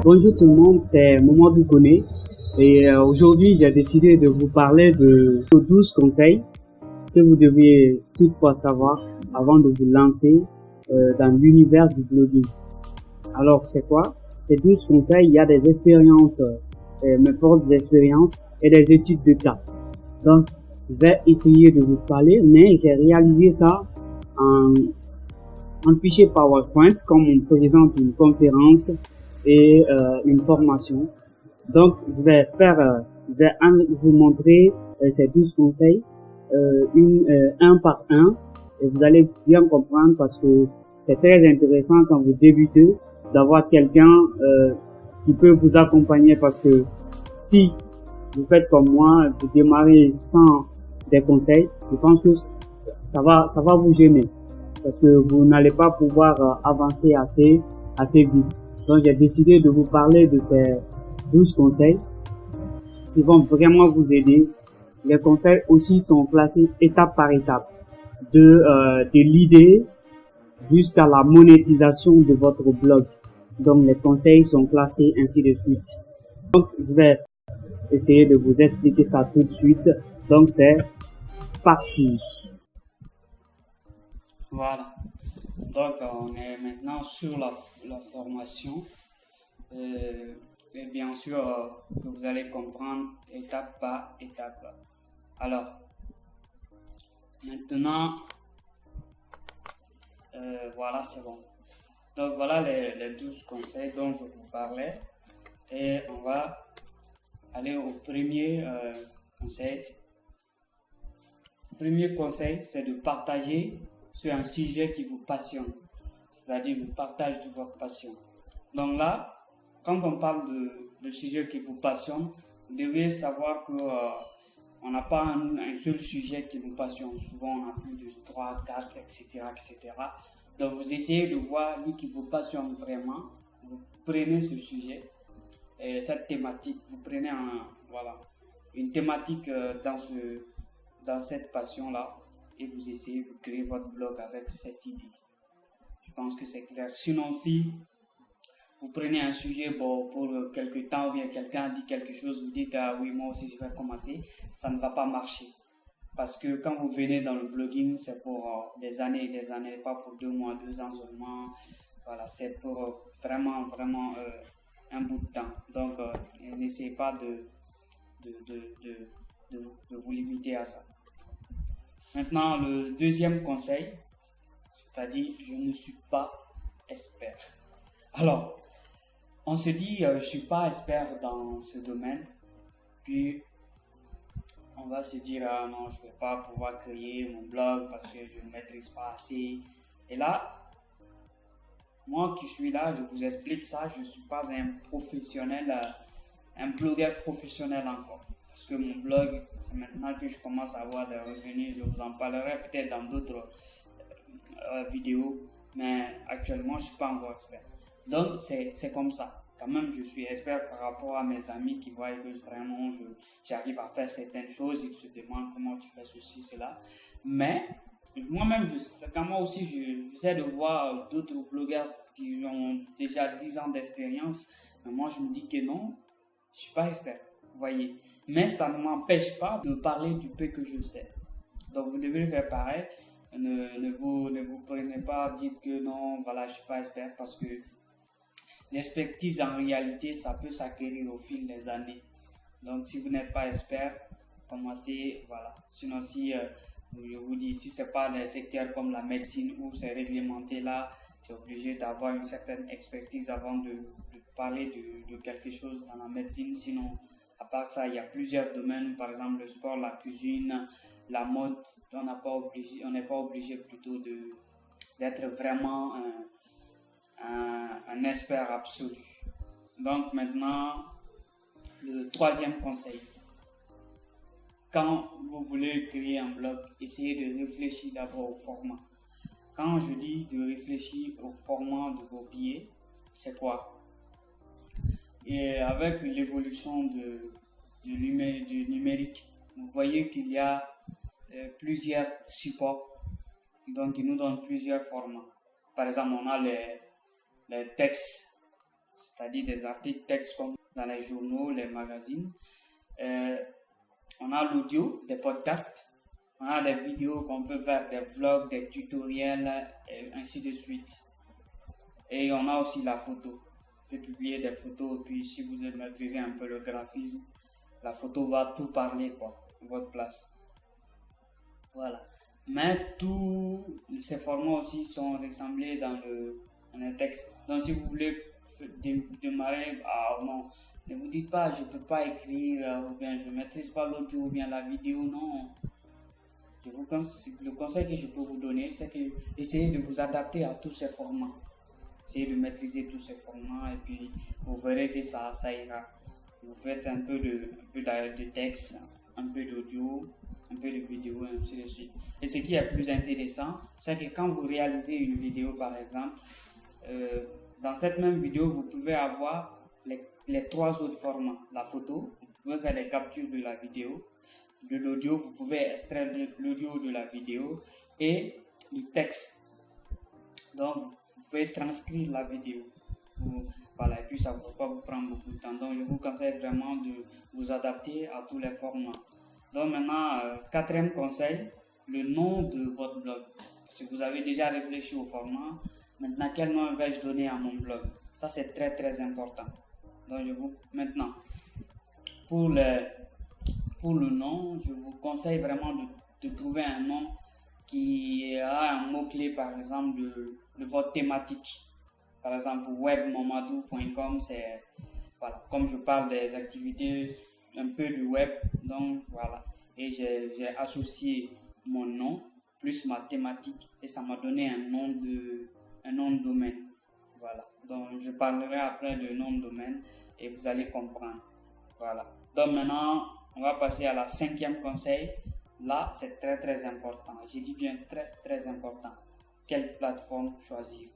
Bonjour tout le monde, c'est Mamadou Koné et aujourd'hui j'ai décidé de vous parler de 12 conseils que vous devriez toutefois savoir avant de vous lancer dans l'univers du blogging. Alors c'est quoi? Ces 12 conseils, il y a des expériences, mes propres expériences et des études de cas. Donc je vais essayer de vous parler, mais j'ai réalisé ça en fichier PowerPoint comme on présente une conférence et une formation. Donc, je vais vous montrer ces 12 conseils un par un et vous allez bien comprendre parce que c'est très intéressant quand vous débutez d'avoir quelqu'un qui peut vous accompagner parce que si vous faites comme moi, vous démarrez sans des conseils, je pense que ça va vous gêner parce que vous n'allez pas pouvoir avancer assez vite. Donc, j'ai décidé de vous parler de ces 12 conseils qui vont vraiment vous aider. Les conseils aussi sont classés étape par étape, de l'idée jusqu'à la monétisation de votre blog. Donc, les conseils sont classés ainsi de suite. Donc, je vais essayer de vous expliquer ça tout de suite. Donc, c'est parti. Voilà. Donc, on est maintenant sur la formation. Et bien sûr, que vous allez comprendre étape par étape. Alors, maintenant, voilà, c'est bon. Donc, voilà les 12 conseils dont je vous parlais. Et on va aller au premier conseil. Le premier conseil, c'est de partager sur un sujet qui vous passionne, c'est-à-dire le partage de votre passion. Donc là, quand on parle de sujet qui vous passionne, vous devez savoir que on n'a pas un seul sujet qui nous passionne. Souvent, on a plus de 3, 4, etc., etc. Donc, vous essayez de voir lui qui vous passionne vraiment. Vous prenez ce sujet, cette thématique, vous prenez une thématique dans cette passion-là et vous essayez de créer votre blog avec cette idée. Je pense que c'est clair. Sinon, si vous prenez un sujet pour quelque temps ou bien quelqu'un dit quelque chose, vous dites ah oui, moi aussi je vais commencer, ça ne va pas marcher. Parce que quand vous venez dans le blogging, c'est pour des années et des années, pas pour 2 mois, 2 ans seulement. Voilà, c'est pour vraiment un bout de temps. Donc, n'essayez pas de vous limiter à ça. Maintenant, le deuxième conseil, c'est-à-dire je ne suis pas expert. Alors, on se dit je ne suis pas expert dans ce domaine, puis on va se dire ah non, je ne vais pas pouvoir créer mon blog parce que je ne maîtrise pas assez. Et là, moi qui suis là, je vous explique ça, je ne suis pas un professionnel, un blogueur professionnel encore. Parce que mon blog, c'est maintenant que je commence à avoir des revenus, je vous en parlerai peut-être dans d'autres vidéos, mais actuellement je ne suis pas encore expert. Donc c'est comme ça. Quand même, je suis expert par rapport à mes amis qui voient que vraiment j'arrive à faire certaines choses, ils se demandent comment tu fais ceci, cela. Mais moi-même, moi aussi, j'essaie de voir d'autres blogueurs qui ont déjà 10 ans d'expérience. Mais moi, je me dis que non, je ne suis pas expert. Vous voyez, mais ça ne m'empêche pas de parler du peu que je sais. Donc vous devez faire pareil. Ne vous prenez pas, dites que non, voilà, je suis pas expert parce que l'expertise en réalité, ça peut s'acquérir au fil des années. Donc si vous n'êtes pas expert, commencez, voilà. Sinon si je vous dis, si c'est pas des secteurs comme la médecine où c'est réglementé là, tu es obligé d'avoir une certaine expertise avant de parler de quelque chose dans la médecine. Sinon, à part ça, il y a plusieurs domaines, par exemple le sport, la cuisine, la mode. On n'est pas obligé plutôt d'être vraiment un expert absolu. Donc maintenant, le troisième conseil. Quand vous voulez créer un blog, essayez de réfléchir d'abord au format. Quand je dis de réfléchir au format de vos billets, c'est quoi? Et avec l'évolution du numérique, vous voyez qu'il y a plusieurs supports, donc ils nous donnent plusieurs formats. Par exemple, on a les textes c'est-à-dire des articles textes comme dans les journaux, les magazines. On a l'audio, des podcasts. On a des vidéos qu'on peut faire, des vlogs, des tutoriels, et ainsi de suite. Et on a aussi la photo. Vous pouvez publier des photos, et puis si vous maîtrisez un peu le graphisme, la photo va tout parler, quoi, à votre place. Voilà. Mais tous ces formats aussi sont rassemblés dans le texte. Donc si vous voulez démarrer, non, ne vous dites pas je peux pas écrire, ou bien je maîtrise pas l'audio, ou bien la vidéo, non. Le conseil que je peux vous donner, c'est que essayez de vous adapter à tous ces formats. Essayez de maîtriser tous ces formats et puis vous verrez que ça ira. Vous faites un peu de texte, un peu d'audio, un peu de vidéo, et ainsi de suite. Et ce qui est plus intéressant, c'est que quand vous réalisez une vidéo, par exemple, dans cette même vidéo, vous pouvez avoir les 3 autres formats. La photo, vous pouvez faire des captures de la vidéo. De l'audio, vous pouvez extraire l'audio de la vidéo et du texte. Donc, vous pouvez transcrire la vidéo. Voilà, et puis ça ne va pas vous prendre beaucoup de temps. Donc, je vous conseille vraiment de vous adapter à tous les formats. Donc, maintenant, 4e conseil, le nom de votre blog. Si vous avez déjà réfléchi au format, maintenant, quel nom vais-je donner à mon blog? Ça, c'est très, très important. Donc, maintenant, pour le nom, je vous conseille vraiment de trouver un nom qui a un mot-clé, par exemple, de votre thématique. Par exemple, webmamadou.com, c'est, voilà, comme je parle des activités, un peu du web, donc voilà. Et j'ai associé mon nom plus ma thématique et ça m'a donné un nom de domaine. Voilà. Donc, je parlerai après de nom de domaine et vous allez comprendre. Voilà. Donc, maintenant, on va passer à la 5e conseil. Là, c'est très, très important. J'ai dit bien très, très important. Quelle plateforme choisir?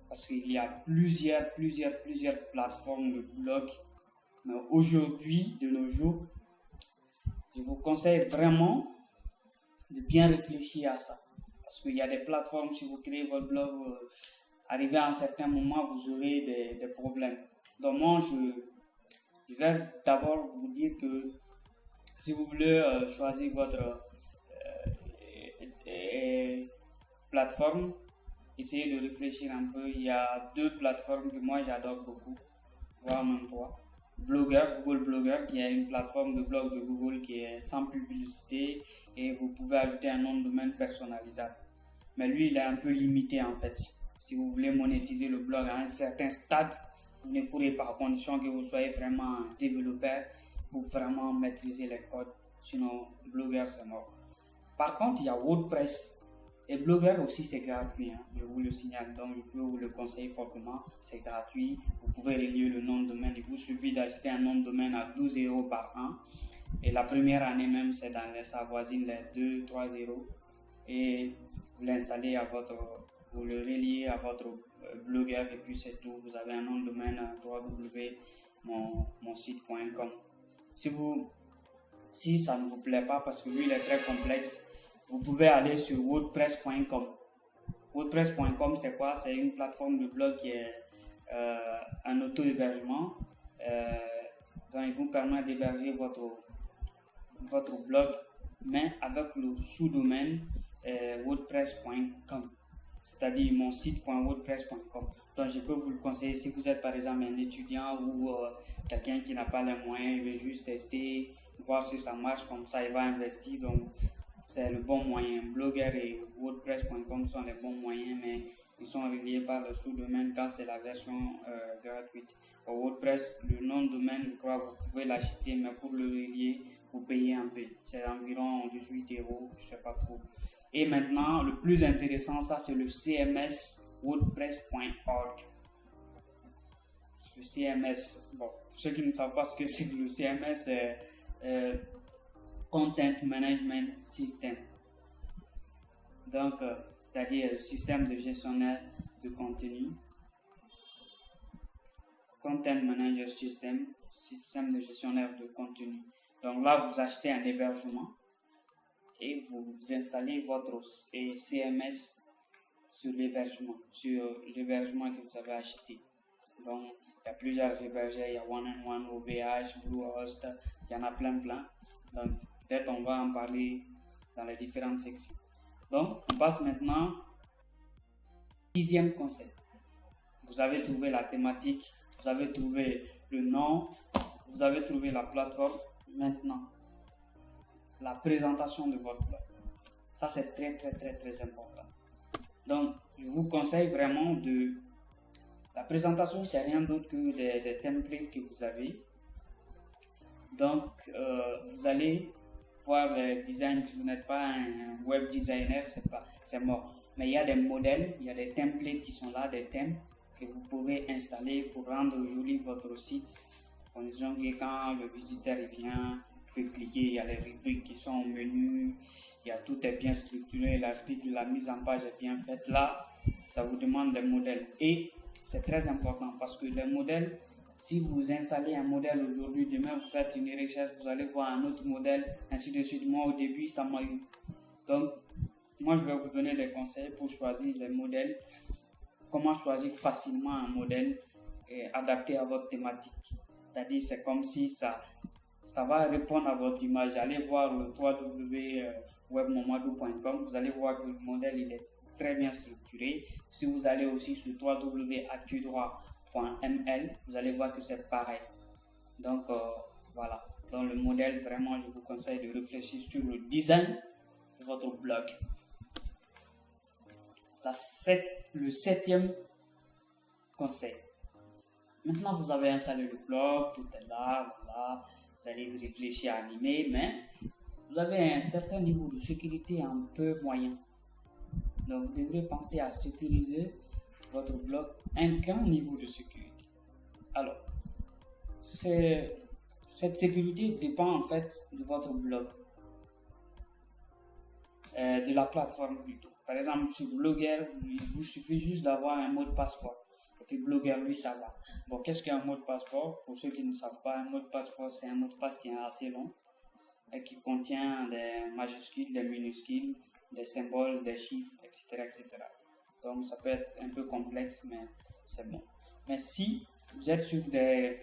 Parce qu'il y a plusieurs plateformes de blog. Mais aujourd'hui, de nos jours, je vous conseille vraiment de bien réfléchir à ça. Parce qu'il y a des plateformes, si vous créez votre blog, arrivé à un certain moment, vous aurez des problèmes. Donc moi, je vais d'abord vous dire que si vous voulez choisir votre plateforme, essayez de réfléchir un peu. Il y a 2 plateformes que moi j'adore beaucoup, voire même 3. Google Blogger, qui est une plateforme de blog de Google qui est sans publicité et vous pouvez ajouter un nom de domaine personnalisable. Mais lui, il est un peu limité en fait. Si vous voulez monétiser le blog à un certain stade, vous ne pourrez pas, à condition que vous soyez vraiment développeur pour vraiment maîtriser les codes. Sinon, Blogger, c'est mort. Par contre, il y a WordPress. Et Blogger aussi, c'est gratuit, hein, je vous le signale. Donc, je peux vous le conseiller fortement. C'est gratuit. Vous pouvez relier le nom de domaine. Il vous suffit d'acheter un nom de domaine à 12 € par an. Et la première année même, ça voisine les 2-3 €. Et vous l'installez vous le reliez à votre Blogger et puis c'est tout. Vous avez un nom de domaine à www.monsite.com. Si ça ne vous plaît pas parce que lui, il est très complexe, vous pouvez aller sur wordpress.com. Wordpress.com, c'est quoi? C'est une plateforme de blog qui est un auto-hébergement. Donc, il vous permet d'héberger votre blog, mais avec le sous-domaine wordpress.com. C'est-à-dire mon site.wordpress.com. Donc, je peux vous le conseiller si vous êtes par exemple un étudiant ou quelqu'un qui n'a pas les moyens, il veut juste tester, voir si ça marche, comme ça il va investir. Donc, c'est le bon moyen. Blogger et WordPress.com sont les bons moyens, mais ils sont reliés par le sous-domaine quand c'est la version gratuite. Pour WordPress, le nom de domaine, je crois, vous pouvez l'acheter, mais pour le relier, vous payez un peu. C'est environ 18 €, je sais pas trop. Et maintenant, le plus intéressant, ça, c'est le CMS WordPress.org. Le CMS, bon, pour ceux qui ne savent pas ce que c'est que le CMS, c'est Content Management System. Donc, c'est-à-dire système de gestionnaire de contenu. Content Manager System, système de gestionnaire de contenu. Donc là, vous achetez un hébergement et vous installez votre CMS sur l'hébergement que vous avez acheté. Donc, il y a plusieurs hébergeurs, il y a One-on-One, OVH, Bluehost, il y en a plein. Donc, peut-être on va en parler dans les différentes sections. Donc, on passe maintenant au 10e conseil. Vous avez trouvé la thématique, vous avez trouvé le nom, vous avez trouvé la plateforme. Maintenant, la présentation de votre blog. Ça, c'est très important. Donc, je vous conseille vraiment de... La présentation, c'est rien d'autre que des templates que vous avez. Donc, vous allez voir les designs. Si vous n'êtes pas un web designer, c'est mort. Mais il y a des modèles, il y a des templates qui sont là, des thèmes que vous pouvez installer pour rendre joli votre site. En disant que quand le visiteur vient, il peut cliquer, il y a les rubriques qui sont au menu, il y a tout est bien structuré, l'article, la mise en page est bien faite. Là, ça vous demande des modèles. Et c'est très important parce que les modèles, si vous installez un modèle aujourd'hui, demain vous faites une recherche, vous allez voir un autre modèle, ainsi de suite. Moi, au début, ça m'a eu. Donc, moi, je vais vous donner des conseils pour choisir les modèles. Comment choisir facilement un modèle adapté à votre thématique. C'est-à-dire, c'est comme si ça va répondre à votre image. Allez voir le www.webmomadou.com. Vous allez voir que le modèle il est très bien structuré. Si vous allez aussi sur www.actudroit.ml, vous allez voir que c'est pareil. Donc, voilà. Dans le modèle, vraiment, je vous conseille de réfléchir sur le design de votre blog. Le 7e conseil. Maintenant, vous avez installé le blog, tout est là, voilà. Vous allez réfléchir à animer, mais vous avez un certain niveau de sécurité un peu moyen. Donc, vous devrez penser à sécuriser votre blog, un grand niveau de sécurité. Alors, cette sécurité dépend en fait de votre blog, de la plateforme plutôt. Par exemple, sur Blogger, il vous suffit juste d'avoir un mot de passe-fort. Et puis Blogger, lui, ça va. Bon, qu'est-ce qu'un mot de passe-fort? Pour ceux qui ne savent pas, un mot de passe-fort, c'est un mot de passe qui est assez long et qui contient des majuscules, des minuscules, des symboles, des chiffres, etc. Donc, ça peut être un peu complexe, mais c'est bon. Mais si vous êtes sur des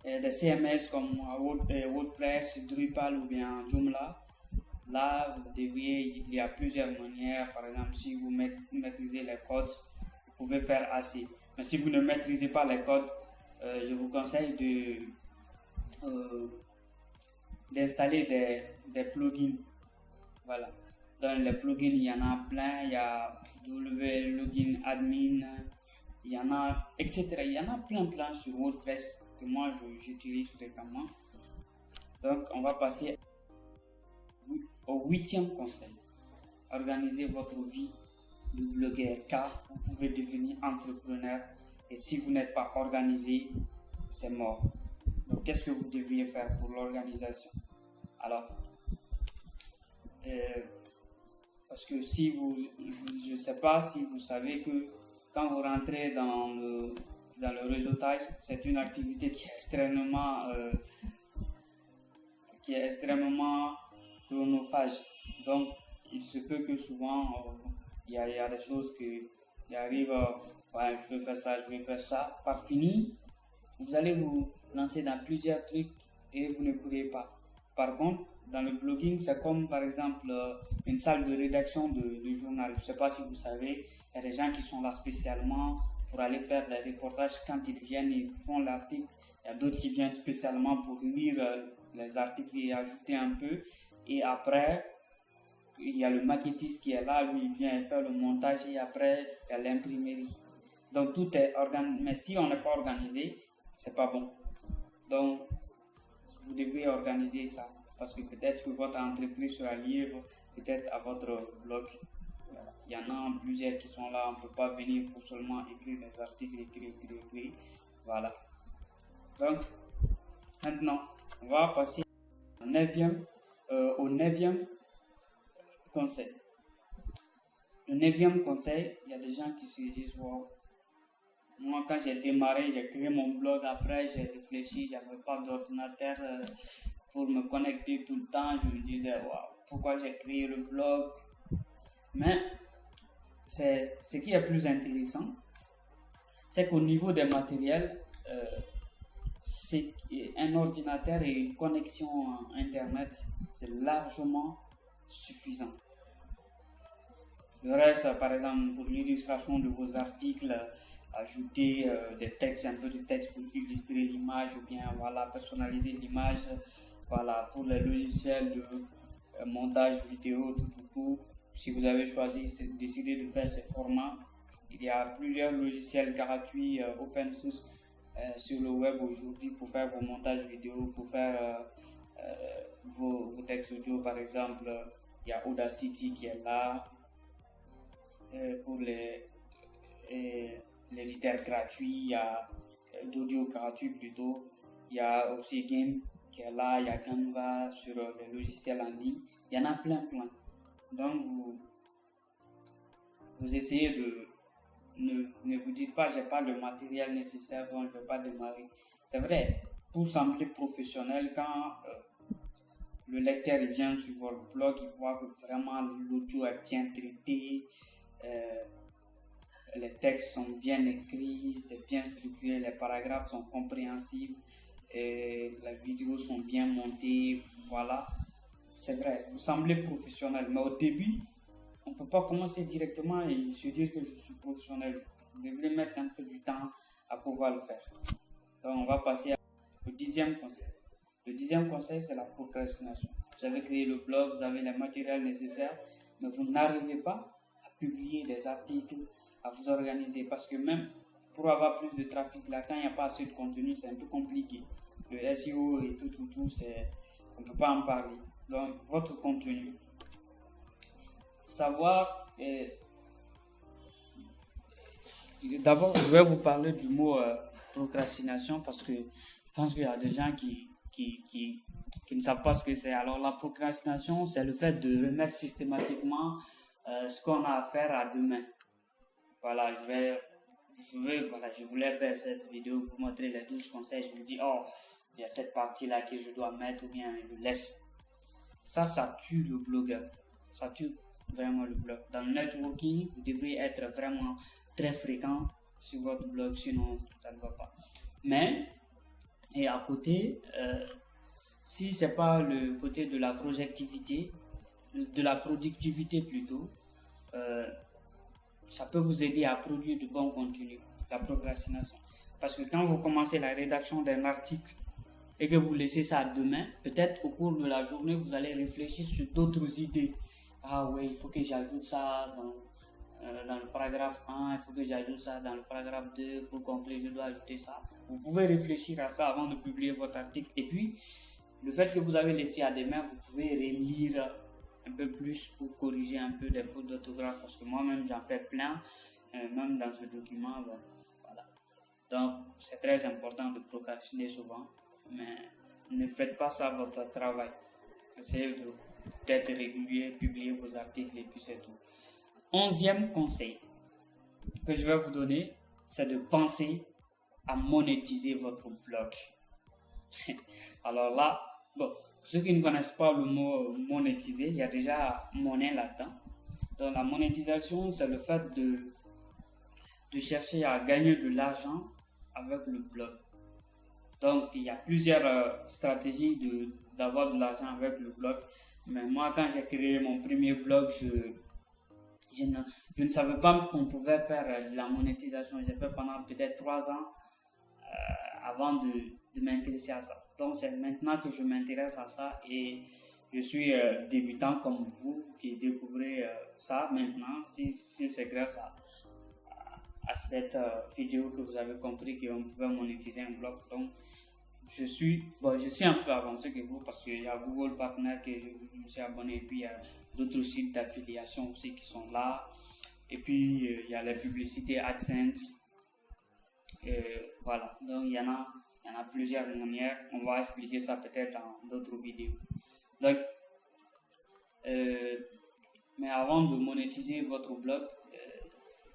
CMS comme WordPress, Drupal ou bien Joomla, là, il y a plusieurs manières. Par exemple, si vous maîtrisez les codes, vous pouvez faire assez. Mais si vous ne maîtrisez pas les codes, je vous conseille d'installer des plugins. Voilà. Dans les plugins, il y en a plein. Il y a Login Admin, il y en a, etc. Il y en a plein sur WordPress que moi j'utilise fréquemment. Donc, on va passer au 8e conseil. Organisez votre vie de blogueur car vous pouvez devenir entrepreneur et si vous n'êtes pas organisé, c'est mort. Donc, qu'est-ce que vous devriez faire pour l'organisation? Alors, parce que je ne sais pas si vous savez que quand vous rentrez dans le réseautage, c'est une activité qui est extrêmement chronophage. Donc, il se peut que souvent, il y a des choses qui arrivent, je vais faire ça. Par fini, vous allez vous lancer dans plusieurs trucs et vous ne pourrez pas. Par contre, dans le blogging, c'est comme par exemple une salle de rédaction de journal. Je ne sais pas si vous savez, il y a des gens qui sont là spécialement pour aller faire des reportages. Quand ils viennent, ils font l'article. Il y a d'autres qui viennent spécialement pour lire les articles et ajouter un peu. Et après, il y a le maquettiste qui est là, lui il vient faire le montage et après il y a l'imprimerie. Donc tout est organisé, mais si on n'est pas organisé, c'est pas bon. Donc vous devez organiser ça parce que peut-être que votre entreprise sera liée peut-être à votre blog. Voilà. Il y en a plusieurs qui sont là, on ne peut pas venir pour seulement écrire des articles, écrire. Voilà. Donc maintenant, on va passer au 9e conseil. Le 9e conseil, il y a des gens qui se disent wow, moi quand j'ai démarré, j'ai créé mon blog, après j'ai réfléchi, j'avais pas d'ordinateur pour me connecter tout le temps, je me disais wow, pourquoi j'ai créé le blog? Mais ce qui est plus intéressant, c'est qu'au niveau des matériels, c'est un ordinateur et une connexion Internet, c'est largement suffisant. Le reste, par exemple, pour l'illustration de vos articles, ajouter des textes, un peu de texte pour illustrer l'image ou bien voilà, personnaliser l'image. Voilà, pour les logiciels de montage vidéo, tout. Si vous avez décidé de faire ces formats, il y a plusieurs logiciels gratuits, open source sur le web aujourd'hui pour faire vos montages vidéo, pour faire vos textes audio par exemple. Il y a Audacity qui est là pour l'éditeur gratuit, il y a d'audio gratuit plutôt, il y a aussi Game qui est là, il y a Canva sur les logiciels en ligne, il y en a plein. Donc vous essayez de ne vous dites pas j'ai pas le matériel nécessaire donc je ne vais pas démarrer. C'est vrai, pour sembler professionnel, quand le lecteur il vient sur votre blog, il voit que vraiment l'audio est bien traité, les textes sont bien écrits, c'est bien structuré, les paragraphes sont compréhensibles, et les vidéos sont bien montées, voilà. C'est vrai, vous semblez professionnel, mais au début, on ne peut pas commencer directement et se dire que je suis professionnel. Vous devez mettre un peu du temps à pouvoir le faire. Donc, on va passer au 10e conseil. Le 10e conseil, c'est la procrastination. Vous avez créé le blog, vous avez les matériels nécessaires, mais vous n'arrivez pas à publier des articles, à vous organiser. Parce que même pour avoir plus de trafic, là, quand il n'y a pas assez de contenu, c'est un peu compliqué. Le SEO et tout, on ne peut pas en parler. Donc, votre contenu. Savoir, d'abord, je vais vous parler du mot procrastination parce que je pense qu'il y a des gens qui ne savent pas ce que c'est. Alors, la procrastination, c'est le fait de remettre systématiquement ce qu'on a à faire à demain. Voilà, je voulais faire cette vidéo pour vous montrer les 12 conseils. Je me dis, oh, il y a cette partie-là que je dois mettre ou bien je laisse. Ça tue le blogueur. Ça tue vraiment le blog. Dans le networking, vous devez être vraiment très fréquent sur votre blog, sinon ça ne va pas. Mais, et à côté, si c'est pas le côté de la productivité plutôt, ça peut vous aider à produire de bons contenus, la procrastination. Parce que quand vous commencez la rédaction d'un article et que vous laissez ça demain, peut-être au cours de la journée, vous allez réfléchir sur d'autres idées. Ah oui, il faut que j'ajoute ça dans le paragraphe 1, il faut que j'ajoute ça dans le paragraphe 2, pour conclure, je dois ajouter ça. Vous pouvez réfléchir à ça avant de publier votre article. Et puis, le fait que vous avez laissé à demain, vous pouvez relire un peu plus pour corriger un peu des fautes d'orthographe, parce que moi-même, j'en fais plein, même dans ce document. Ben, voilà. Donc, c'est très important de procrastiner souvent, mais ne faites pas ça votre travail. Essayez d'être régulier, publier vos articles et puis c'est tout. 11e conseil que je vais vous donner, c'est de penser à monétiser votre blog. Alors là, bon, pour ceux qui ne connaissent pas le mot monétiser, il y a déjà monnaie là-dedans. Donc la monétisation, c'est le fait de chercher à gagner de l'argent avec le blog. Donc il y a plusieurs stratégies d'avoir de l'argent avec le blog. Mais moi, quand j'ai créé mon premier blog, je ne savais pas qu'on pouvait faire de la monétisation. J'ai fait pendant peut-être 3 ans avant de m'intéresser à ça. Donc, c'est maintenant que je m'intéresse à ça et je suis débutant comme vous qui découvrez ça maintenant. Si c'est grâce à cette vidéo que vous avez compris qu'on pouvait monétiser un blog. Donc, je suis un peu avancé que vous parce qu'il y a Google Partner que je me suis abonné et puis il y a d'autres sites d'affiliation aussi qui sont là et puis il y a les publicités AdSense voilà, donc il y en a plusieurs manières. On va expliquer ça peut-être dans d'autres vidéos. Donc mais avant de monétiser votre blog,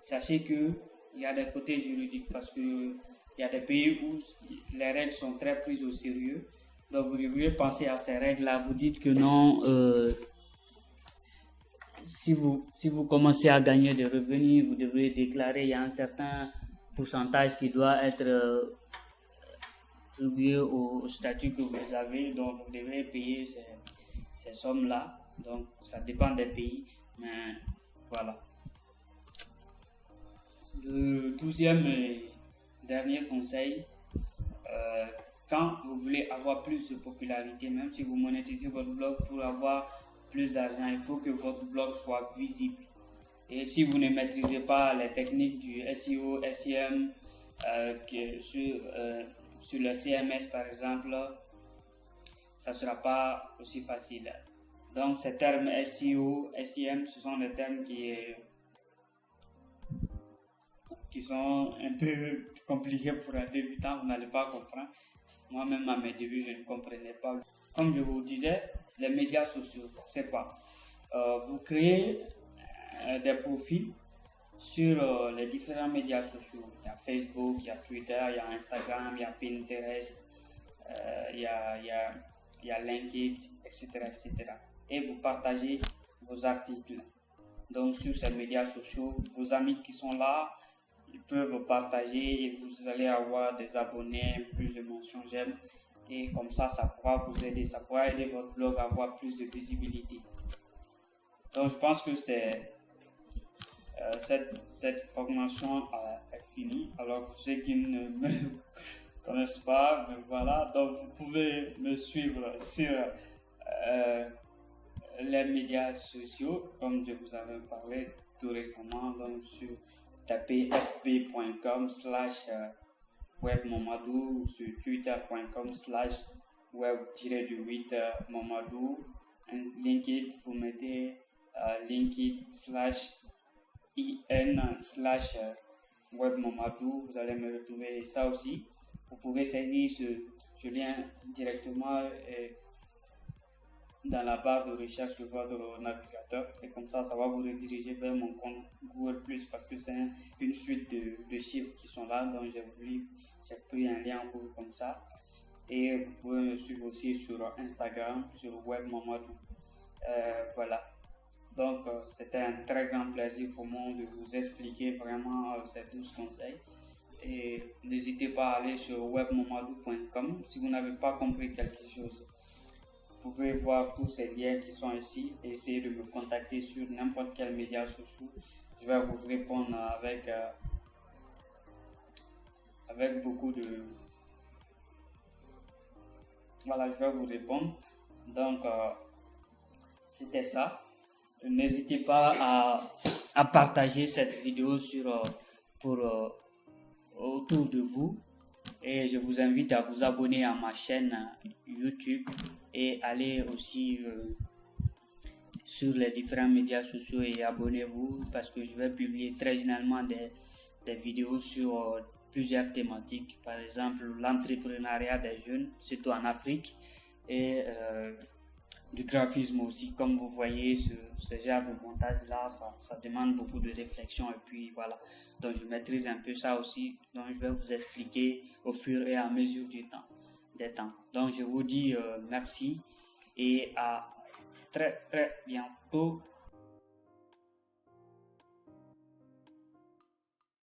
sachez que il y a des côtés juridiques parce que il y a des pays où les règles sont très prises au sérieux. Donc, vous devriez penser à ces règles-là. Vous dites que non, si vous commencez à gagner des revenus, vous devrez déclarer, il y a un certain pourcentage qui doit être attribué au statut que vous avez, donc vous devrez payer ces sommes-là. Donc ça dépend des pays, mais voilà. Le 12e et dernier conseil, quand vous voulez avoir plus de popularité, même si vous monétisez votre blog pour avoir plus d'argent, il faut que votre blog soit visible. Et si vous ne maîtrisez pas les techniques du SEO, SEM, sur le CMS par exemple, ça ne sera pas aussi facile. Donc ces termes SEO, SEM, ce sont des termes qui sont un peu compliqués pour un débutant, vous n'allez pas comprendre. Moi-même, à mes débuts, je ne comprenais pas. Comme je vous disais, les médias sociaux, c'est quoi? Vous créez des profils sur les différents médias sociaux. Il y a Facebook, il y a Twitter, il y a Instagram, il y a Pinterest, il y a LinkedIn, etc., etc. Et vous partagez vos articles. Donc, sur ces médias sociaux, vos amis qui sont là, ils peuvent partager et vous allez avoir des abonnés, plus de mentions j'aime. Et comme ça pourra vous aider. Ça pourra aider votre blog à avoir plus de visibilité. Donc, je pense que cette formation est finie. Alors, pour ceux qui ne me connaissent pas, mais voilà. Donc, vous pouvez me suivre sur les médias sociaux, comme je vous avais parlé tout récemment. Donc, tapez fb.com/webmomadou, sur twitter.com/web-du8momadou, LinkedIn, vous mettez LinkedIn/in/webmomadou, vous allez me retrouver ça aussi. Vous pouvez saisir ce lien directement dans la barre de recherche de votre navigateur, et comme ça va vous rediriger vers mon compte Google+, parce que c'est une suite de chiffres qui sont là, donc j'ai pris un lien pour vous comme ça. Et vous pouvez me suivre aussi sur Instagram, sur webmomadou. Voilà. Donc c'était un très grand plaisir pour moi de vous expliquer vraiment ces 12 conseils. Et n'hésitez pas à aller sur webmomadou.com si vous n'avez pas compris quelque chose. Vous pouvez voir tous ces liens qui sont ici et essayer de me contacter sur n'importe quel média social. Je vais vous répondre avec beaucoup de... Voilà, je vais vous répondre. Donc, c'était ça. N'hésitez pas à partager cette vidéo autour de vous. Et je vous invite à vous abonner à ma chaîne YouTube et aller aussi sur les différents médias sociaux et abonnez-vous, parce que je vais publier très généralement des vidéos sur plusieurs thématiques, par exemple l'entrepreneuriat des jeunes, surtout en Afrique, et du graphisme aussi. Comme vous voyez, ce genre de montage là, ça demande beaucoup de réflexion, et puis voilà, donc je maîtrise un peu ça aussi, donc je vais vous expliquer au fur et à mesure des temps. Donc je vous dis merci et à très très bientôt.